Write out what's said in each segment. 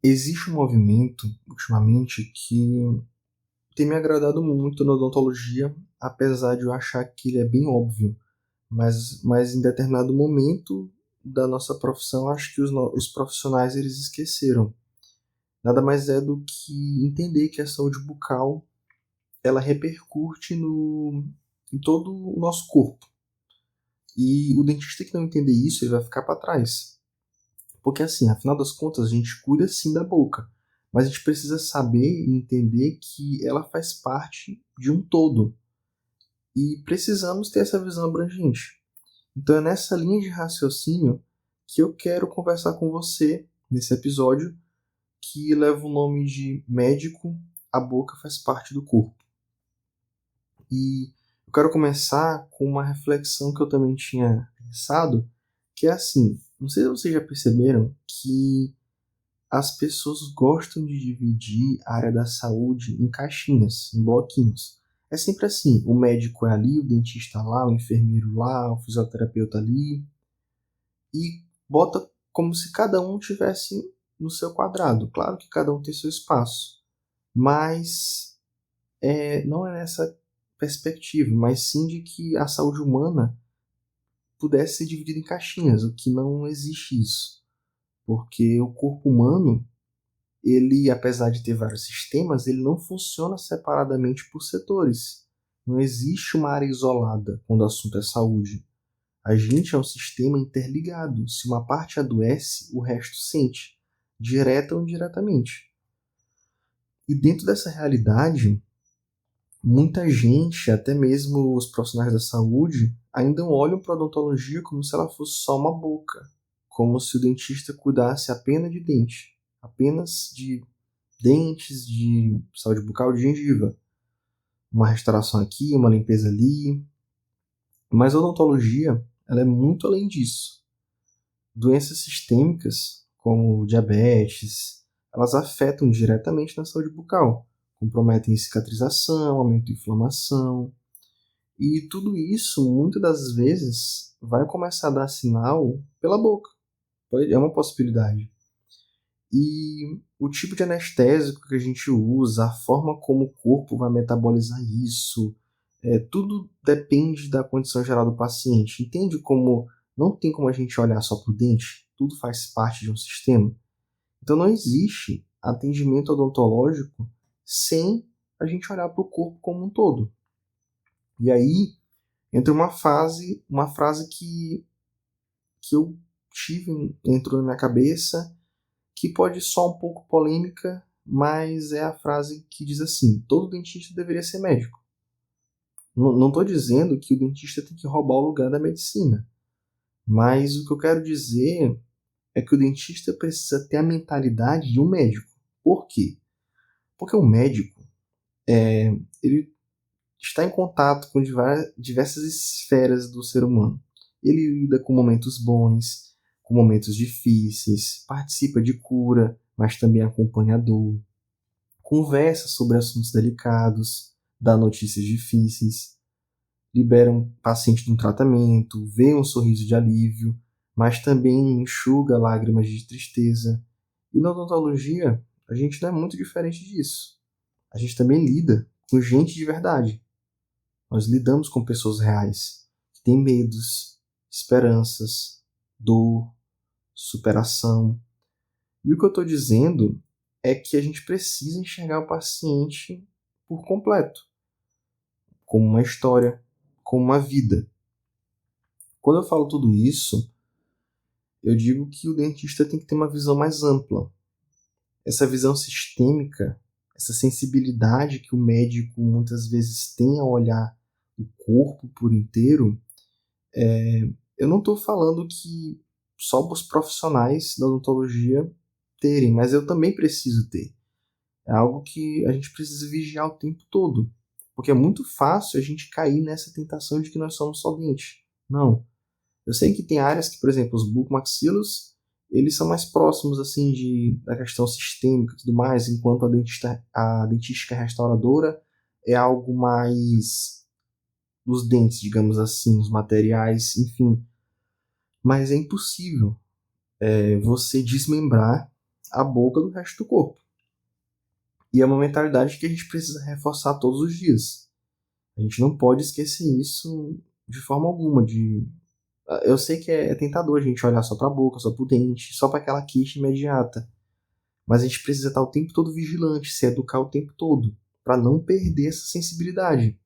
Existe um movimento, ultimamente, que tem me agradado muito na odontologia, apesar de eu achar que ele é bem óbvio. Mas em determinado momento da nossa profissão, acho que os profissionais eles esqueceram. Nada mais é do que entender que a saúde bucal ela repercute em todo o nosso corpo. E o dentista que não entender isso, ele vai ficar para trás. Porque assim, afinal das contas, a gente cuida sim da boca, mas a gente precisa saber e entender que ela faz parte de um todo. E precisamos ter essa visão abrangente. Então é nessa linha de raciocínio que eu quero conversar com você nesse episódio que leva o nome de Médico, a boca faz parte do corpo. E eu quero começar com uma reflexão que eu também tinha pensado, que é assim, não sei se vocês já perceberam que as pessoas gostam de dividir a área da saúde em caixinhas, em bloquinhos. É sempre assim, o médico é ali, o dentista lá, o enfermeiro lá, o fisioterapeuta ali, e bota como se cada um tivesse no seu quadrado. Claro que cada um tem seu espaço, mas não é nessa perspectiva, mas sim de que a saúde humana pudesse ser dividida em caixinhas, o que não existe isso. Porque o corpo humano, ele, apesar de ter vários sistemas, ele não funciona separadamente por setores. Não existe uma área isolada quando o assunto é saúde. A gente é um sistema interligado. Se uma parte adoece, o resto sente, direta ou indiretamente. E dentro dessa realidade, muita gente, até mesmo os profissionais da saúde, ainda olham para a odontologia como se ela fosse só uma boca, como se o dentista cuidasse apenas de dente, apenas de dentes, de saúde bucal, de gengiva. Uma restauração aqui, uma limpeza ali. Mas a odontologia, ela é muito além disso. Doenças sistêmicas, como diabetes, elas afetam diretamente na saúde bucal, comprometem cicatrização, aumento de inflamação, e tudo isso, muitas das vezes, vai começar a dar sinal pela boca. É uma possibilidade. E o tipo de anestésico que a gente usa, a forma como o corpo vai metabolizar isso, tudo depende da condição geral do paciente. Entende como não tem como a gente olhar só para o dente? Tudo faz parte de um sistema. Então não existe atendimento odontológico sem a gente olhar para o corpo como um todo. E aí entra uma frase que eu tive, entrou na minha cabeça, que pode soar um pouco polêmica, mas é a frase que diz assim: todo dentista deveria ser médico. Não estou dizendo que o dentista tem que roubar o lugar da medicina, mas o que eu quero dizer é que o dentista precisa ter a mentalidade de um médico. Por quê? Porque o médico, ele está em contato com diversas esferas do ser humano. Ele lida com momentos bons, com momentos difíceis, participa de cura, mas também acompanha a dor, conversa sobre assuntos delicados, dá notícias difíceis, libera um paciente de um tratamento, vê um sorriso de alívio, mas também enxuga lágrimas de tristeza. E na odontologia, a gente não é muito diferente disso. A gente também lida com gente de verdade. Nós lidamos com pessoas reais, que têm medos, esperanças, dor, superação. E o que eu estou dizendo é que a gente precisa enxergar o paciente por completo, como uma história, como uma vida. Quando eu falo tudo isso, eu digo que o dentista tem que ter uma visão mais ampla. Essa visão sistêmica, essa sensibilidade que o médico muitas vezes tem ao olhar o corpo por inteiro, eu não estou falando que só os profissionais da odontologia terem, mas eu também preciso ter. É algo que a gente precisa vigiar o tempo todo, porque é muito fácil a gente cair nessa tentação de que nós somos só dente. Não. Eu sei que tem áreas que, por exemplo, os bucomaxilos, eles são mais próximos assim da questão sistêmica e tudo mais, enquanto a dentística restauradora é algo mais dos dentes, digamos assim, os materiais, enfim. Mas é impossível você desmembrar a boca do resto do corpo. E é uma mentalidade que a gente precisa reforçar todos os dias. A gente não pode esquecer isso de forma alguma. Eu sei que é tentador a gente olhar só para a boca, só para o dente, só para aquela queixa imediata. Mas a gente precisa estar o tempo todo vigilante, se educar o tempo todo, para não perder essa sensibilidade,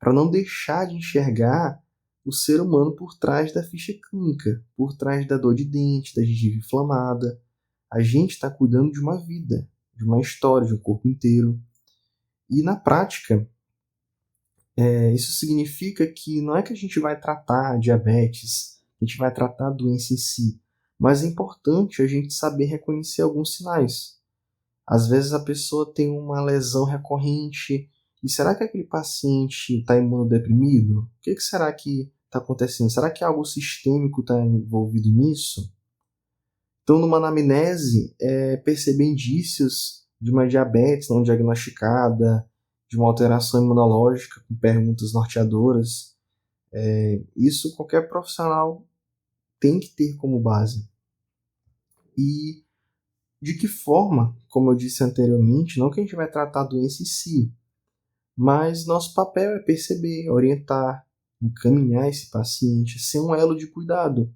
para não deixar de enxergar o ser humano por trás da ficha clínica, por trás da dor de dente, da gengiva inflamada. A gente está cuidando de uma vida, de uma história, de um corpo inteiro. E na prática, isso significa que não é que a gente vai tratar a diabetes, a gente vai tratar a doença em si, mas é importante a gente saber reconhecer alguns sinais. Às vezes a pessoa tem uma lesão recorrente, e será que aquele paciente está imunodeprimido? O que será que está acontecendo? Será que algo sistêmico está envolvido nisso? Então, numa anamnese, perceber indícios de uma diabetes não diagnosticada, de uma alteração imunológica, com perguntas norteadoras. Isso qualquer profissional tem que ter como base. E de que forma, como eu disse anteriormente, não que a gente vai tratar a doença em si, mas nosso papel é perceber, orientar, encaminhar esse paciente, ser um elo de cuidado,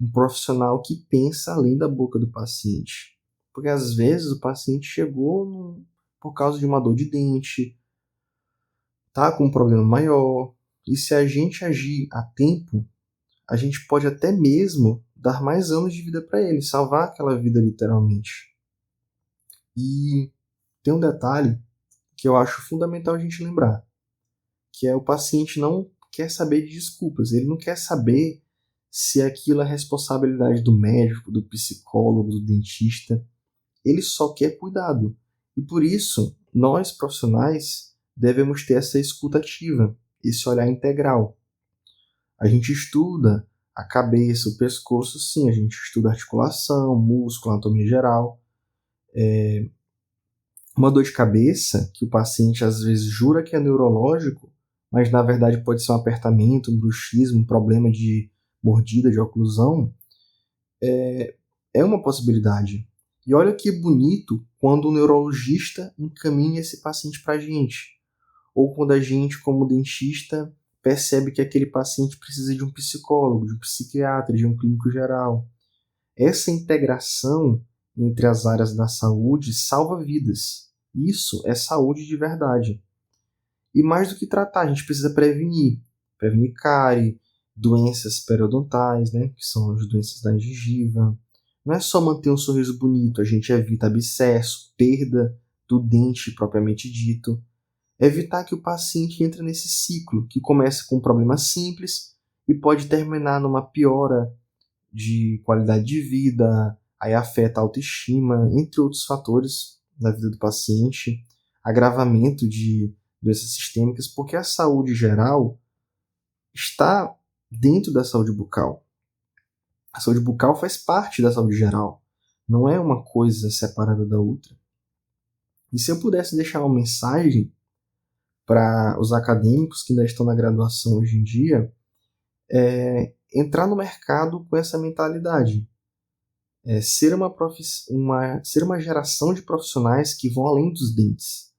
um profissional que pensa além da boca do paciente. Porque às vezes o paciente chegou por causa de uma dor de dente, tá com um problema maior, e se a gente agir a tempo, a gente pode até mesmo dar mais anos de vida para ele, salvar aquela vida literalmente. E tem um detalhe que eu acho fundamental a gente lembrar, que é o paciente não quer saber de desculpas, ele não quer saber se aquilo é responsabilidade do médico, do psicólogo, do dentista. Ele só quer cuidado. E por isso, nós profissionais devemos ter essa escuta ativa, esse olhar integral. A gente estuda a cabeça, o pescoço, sim, a gente estuda articulação, músculo, anatomia geral. Uma dor de cabeça, que o paciente às vezes jura que é neurológico, mas na verdade pode ser um apertamento, um bruxismo, um problema de mordida, de oclusão, é uma possibilidade. E olha que bonito quando o neurologista encaminha esse paciente para a gente. Ou quando a gente, como dentista, percebe que aquele paciente precisa de um psicólogo, de um psiquiatra, de um clínico geral. Essa integração entre as áreas da saúde salva vidas. Isso é saúde de verdade. E mais do que tratar, a gente precisa prevenir. Prevenir cárie, doenças periodontais, né, que são as doenças da gengiva. Não é só manter um sorriso bonito, a gente evita abscesso, perda do dente propriamente dito. Evitar que o paciente entre nesse ciclo, que começa com um problema simples e pode terminar numa piora de qualidade de vida, aí afeta a autoestima, entre outros fatores na vida do paciente, agravamento de doenças sistêmicas, porque a saúde geral está dentro da saúde bucal. A saúde bucal faz parte da saúde geral, não é uma coisa separada da outra. E se eu pudesse deixar uma mensagem para os acadêmicos que ainda estão na graduação hoje em dia, entrar no mercado com essa mentalidade. Ser uma geração de profissionais que vão além dos dentes.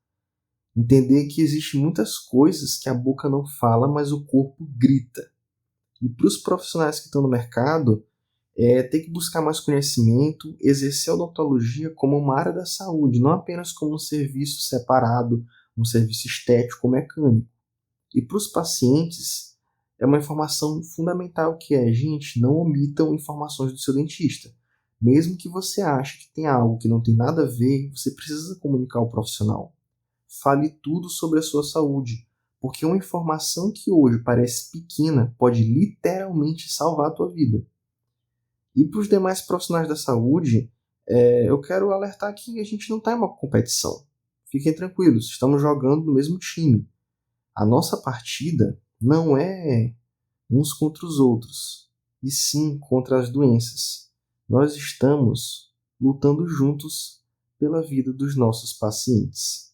Entender que existem muitas coisas que a boca não fala, mas o corpo grita. E para os profissionais que estão no mercado, ter que buscar mais conhecimento, exercer a odontologia como uma área da saúde, não apenas como um serviço separado, um serviço estético ou mecânico. E para os pacientes, é uma informação fundamental que é, gente, não omitam informações do seu dentista. Mesmo que você ache que tem algo que não tem nada a ver, você precisa comunicar ao profissional. Fale tudo sobre a sua saúde, porque uma informação que hoje parece pequena pode literalmente salvar a tua vida. E para os demais profissionais da saúde, eu quero alertar que a gente não está em uma competição. Fiquem tranquilos, estamos jogando no mesmo time. A nossa partida não é uns contra os outros, e sim contra as doenças. Nós estamos lutando juntos pela vida dos nossos pacientes.